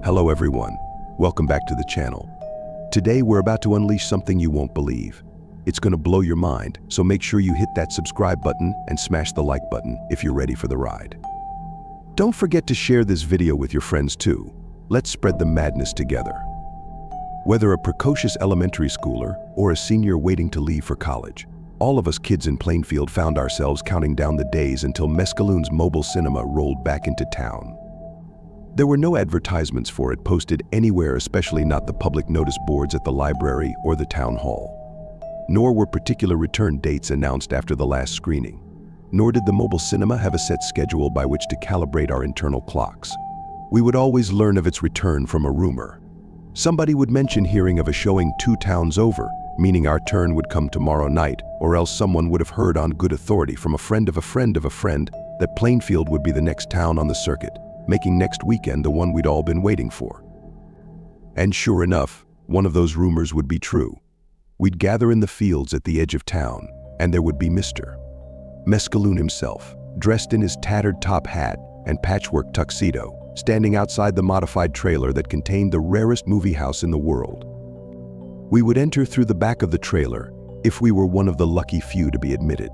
Hello everyone, welcome back to the channel. Today we're about to unleash something you won't believe. It's gonna blow your mind, so make sure you hit that subscribe button and smash the like button if you're ready for the ride. Don't forget to share this video with your friends too. Let's spread the madness together. Whether a precocious elementary schooler or a senior waiting to leave for college, all of us kids in Plainfield found ourselves counting down the days until Mescalune's mobile cinema rolled back into town. There were no advertisements for it posted anywhere, especially not the public notice boards at the library or the town hall. Nor were particular return dates announced after the last screening. Nor did the mobile cinema have a set schedule by which to calibrate our internal clocks. We would always learn of its return from a rumor. Somebody would mention hearing of a showing 2 towns over, meaning our turn would come tomorrow night, or else someone would have heard on good authority from a friend of a friend of a friend that Plainfield would be the next town on the circuit, making next weekend the one we'd all been waiting for. And sure enough, one of those rumors would be true. We'd gather in the fields at the edge of town, and there would be Mr. Mescalune himself, dressed in his tattered top hat and patchwork tuxedo, standing outside the modified trailer that contained the rarest movie house in the world. We would enter through the back of the trailer if we were one of the lucky few to be admitted.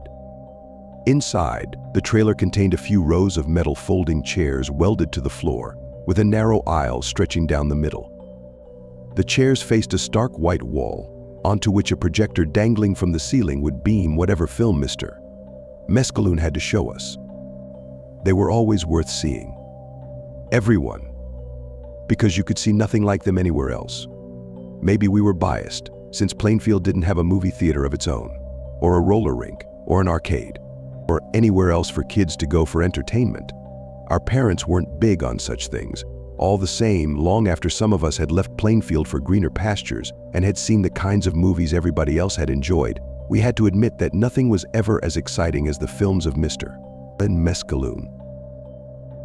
Inside, the trailer contained a few rows of metal folding chairs welded to the floor, with a narrow aisle stretching down the middle. The chairs faced a stark white wall, onto which a projector dangling from the ceiling would beam whatever film Mr. Mescalune had to show us. They were always worth seeing. Everyone. Because you could see nothing like them anywhere else. Maybe we were biased, since Plainfield didn't have a movie theater of its own, or a roller rink, or an arcade, or anywhere else for kids to go for entertainment. Our parents weren't big on such things. All the same, long after some of us had left Plainfield for greener pastures and had seen the kinds of movies everybody else had enjoyed, we had to admit that nothing was ever as exciting as the films of Mr. Mescalune.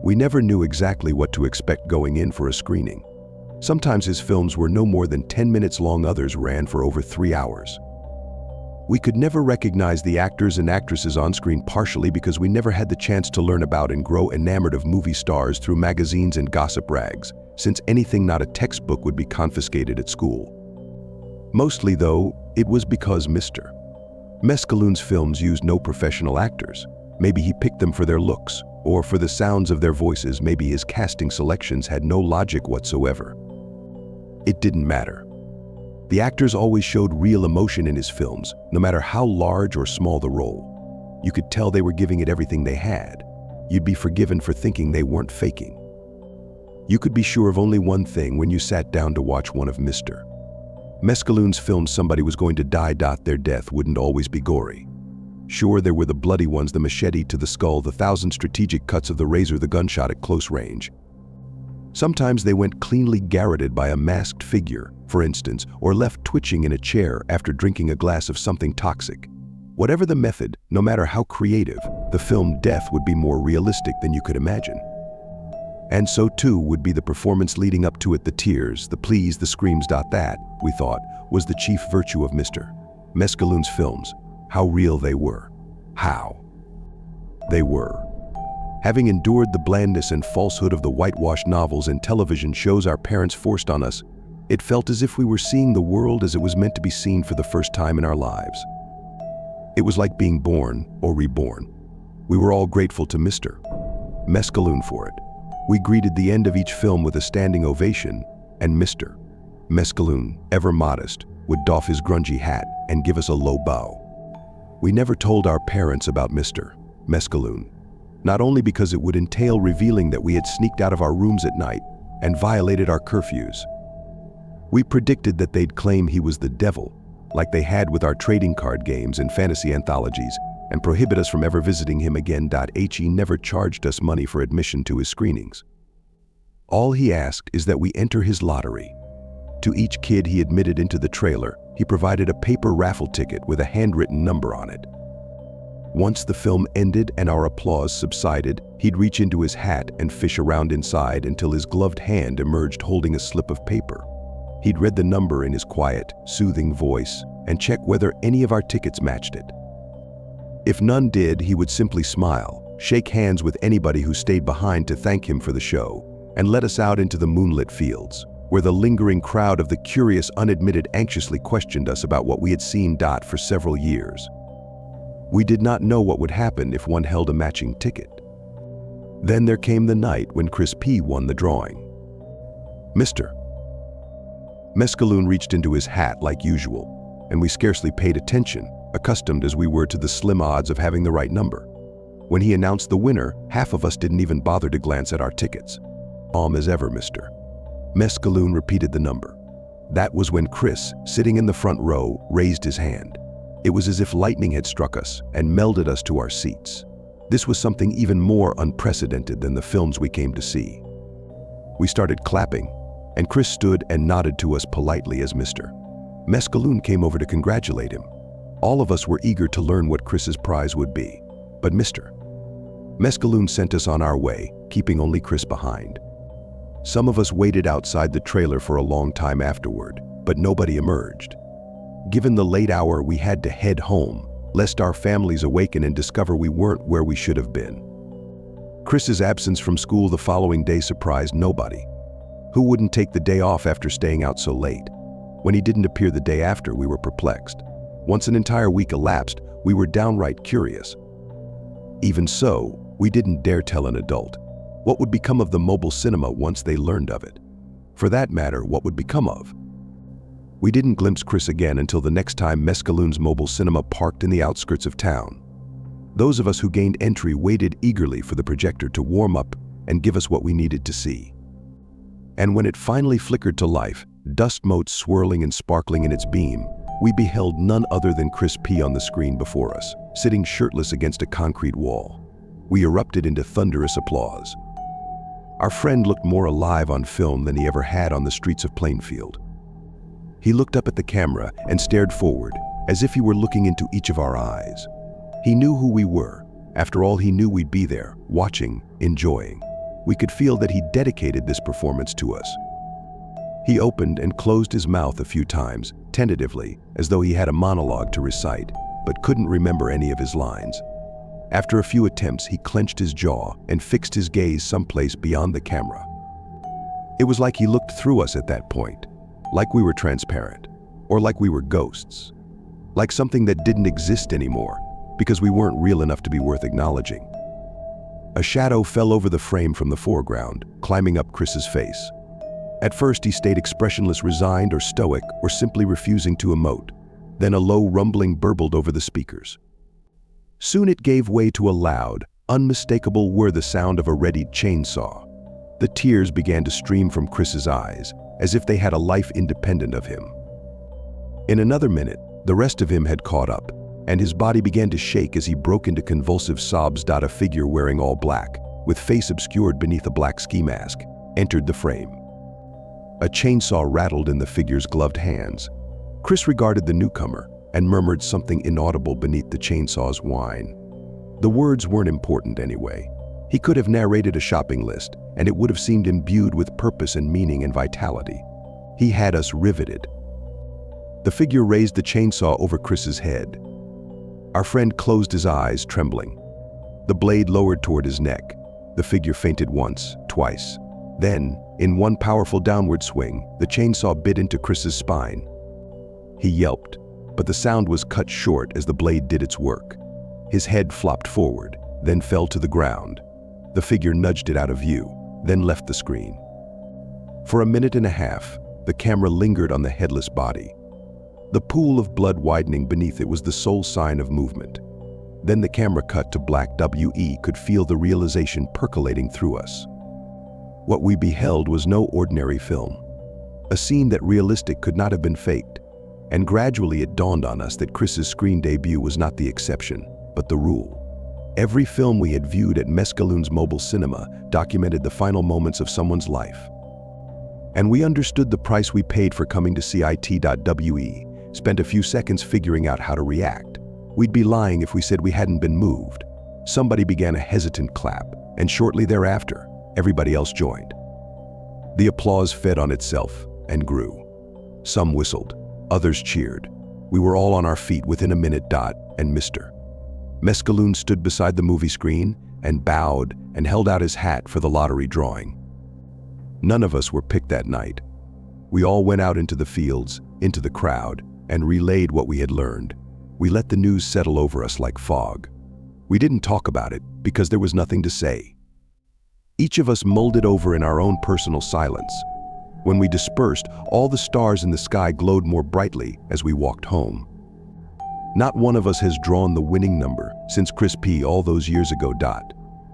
We never knew exactly what to expect going in for a screening. Sometimes his films were no more than 10 minutes long, others ran for over 3 hours. We could never recognize the actors and actresses on screen, partially because we never had the chance to learn about and grow enamored of movie stars through magazines and gossip rags, since anything not a textbook would be confiscated at school. Mostly, though, it was because Mr. Mescalune's films used no professional actors. Maybe he picked them for their looks, or for the sounds of their voices. Maybe his casting selections had no logic whatsoever. It didn't matter. The actors always showed real emotion in his films, no matter how large or small the role. You could tell they were giving it everything they had. You'd be forgiven for thinking they weren't faking. You could be sure of only one thing when you sat down to watch one of Mr. Mescalune's films: somebody was going to die. Their death wouldn't always be gory. Sure, there were the bloody ones, the machete to the skull, the 1,000 strategic cuts of the razor, the gunshot at close range. Sometimes they went cleanly garroted by a masked figure, for instance, or left twitching in a chair after drinking a glass of something toxic. Whatever the method, no matter how creative, the film death would be more realistic than you could imagine. And so too would be the performance leading up to it, the tears, the pleas, the screams. That, we thought, was the chief virtue of Mr. Mescalune's films. How real they were. How they were. Having endured the blandness and falsehood of the whitewashed novels and television shows our parents forced on us, it felt as if we were seeing the world as it was meant to be seen for the first time in our lives. It was like being born or reborn. We were all grateful to Mr. Mescalune for it. We greeted the end of each film with a standing ovation, and Mr. Mescalune, ever modest, would doff his grungy hat and give us a low bow. We never told our parents about Mr. Mescalune, not only because it would entail revealing that we had sneaked out of our rooms at night and violated our curfews. We predicted that they'd claim he was the devil, like they had with our trading card games and fantasy anthologies, and prohibit us from ever visiting him again. He never charged us money for admission to his screenings. All he asked is that we enter his lottery. To each kid he admitted into the trailer, he provided a paper raffle ticket with a handwritten number on it. Once the film ended and our applause subsided, he'd reach into his hat and fish around inside until his gloved hand emerged holding a slip of paper. He'd read the number in his quiet, soothing voice and check whether any of our tickets matched it. If none did, he would simply smile, shake hands with anybody who stayed behind to thank him for the show, and led us out into the moonlit fields, where the lingering crowd of the curious unadmitted anxiously questioned us about what we had seen for several years. We did not know what would happen if one held a matching ticket. Then there came the night when Chris P. won the drawing. Mr. Mescalune reached into his hat like usual, and we scarcely paid attention, accustomed as we were to the slim odds of having the right number. When he announced the winner, half of us didn't even bother to glance at our tickets. Calm as ever, Mr. Mescalune repeated the number. That was when Chris, sitting in the front row, raised his hand. It was as if lightning had struck us and melded us to our seats. This was something even more unprecedented than the films we came to see. We started clapping, and Chris stood and nodded to us politely as Mr. Mescalune came over to congratulate him. All of us were eager to learn what Chris's prize would be, but Mr. Mescalune sent us on our way, keeping only Chris behind. Some of us waited outside the trailer for a long time afterward, but nobody emerged. Given the late hour, we had to head home, lest our families awaken and discover we weren't where we should have been. Chris's absence from school the following day surprised nobody. Who wouldn't take the day off after staying out so late? When he didn't appear the day after, we were perplexed. Once an entire week elapsed, we were downright curious. Even so, we didn't dare tell an adult. What would become of the mobile cinema once they learned of it? For that matter, what would become of? We didn't glimpse Chris again until the next time Mescalune's mobile cinema parked in the outskirts of town. Those of us who gained entry waited eagerly for the projector to warm up and give us what we needed to see. And when it finally flickered to life, dust motes swirling and sparkling in its beam, we beheld none other than Chris P. on the screen before us, sitting shirtless against a concrete wall. We erupted into thunderous applause. Our friend looked more alive on film than he ever had on the streets of Plainfield. He looked up at the camera and stared forward, as if he were looking into each of our eyes. He knew who we were. After all, he knew we'd be there, watching, enjoying. We could feel that he dedicated this performance to us. He opened and closed his mouth a few times, tentatively, as though he had a monologue to recite, but couldn't remember any of his lines. After a few attempts, he clenched his jaw and fixed his gaze someplace beyond the camera. It was like he looked through us at that point, like we were transparent, or like we were ghosts, like something that didn't exist anymore, because we weren't real enough to be worth acknowledging. A shadow fell over the frame from the foreground, climbing up Chris's face. At first, he stayed expressionless, resigned or stoic, or simply refusing to emote. Then a low rumbling burbled over the speakers. Soon it gave way to a loud, unmistakable whir, the sound of a readied chainsaw. The tears began to stream from Chris's eyes, as if they had a life independent of him. In another minute, the rest of him had caught up, and his body began to shake as he broke into convulsive sobs. A figure wearing all black, with face obscured beneath a black ski mask, entered the frame. A chainsaw rattled in the figure's gloved hands. Chris regarded the newcomer and murmured something inaudible beneath the chainsaw's whine. The words weren't important anyway. He could have narrated a shopping list, and it would have seemed imbued with purpose and meaning and vitality. He had us riveted. The figure raised the chainsaw over Chris's head. Our friend closed his eyes, trembling. The blade lowered toward his neck. The figure fainted once, twice. Then, in one powerful downward swing, the chainsaw bit into Chris's spine. He yelped, but the sound was cut short as the blade did its work. His head flopped forward, then fell to the ground. The figure nudged it out of view, then left the screen. For a minute and a half, the camera lingered on the headless body. The pool of blood widening beneath it was the sole sign of movement. Then the camera cut to black. We could feel the realization percolating through us. What we beheld was no ordinary film. A scene that realistic could not have been faked. And gradually it dawned on us that Chris's screen debut was not the exception, but the rule. Every film we had viewed at Mescalune's mobile cinema documented the final moments of someone's life. And we understood the price we paid for coming to see it.we, spent a few seconds figuring out how to react. We'd be lying if we said we hadn't been moved. Somebody began a hesitant clap, and shortly thereafter, everybody else joined. The applause fed on itself and grew. Some whistled, others cheered. We were all on our feet within a minute. And Mr. Mescalune stood beside the movie screen and bowed and held out his hat for the lottery drawing. None of us were picked that night. We all went out into the fields, into the crowd, and relayed what we had learned. We let the news settle over us like fog. We didn't talk about it because there was nothing to say. Each of us mulled it over in our own personal silence. When we dispersed, all the stars in the sky glowed more brightly as we walked home. Not one of us has drawn the winning number since Chris P. all those years ago.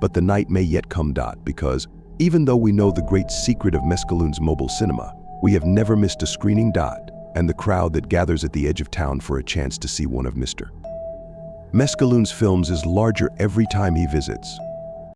But the night may yet come. Because even though we know the great secret of Mescalune's mobile cinema, we have never missed a screening. And the crowd that gathers at the edge of town for a chance to see one of Mr. Mescalune's films is larger every time he visits.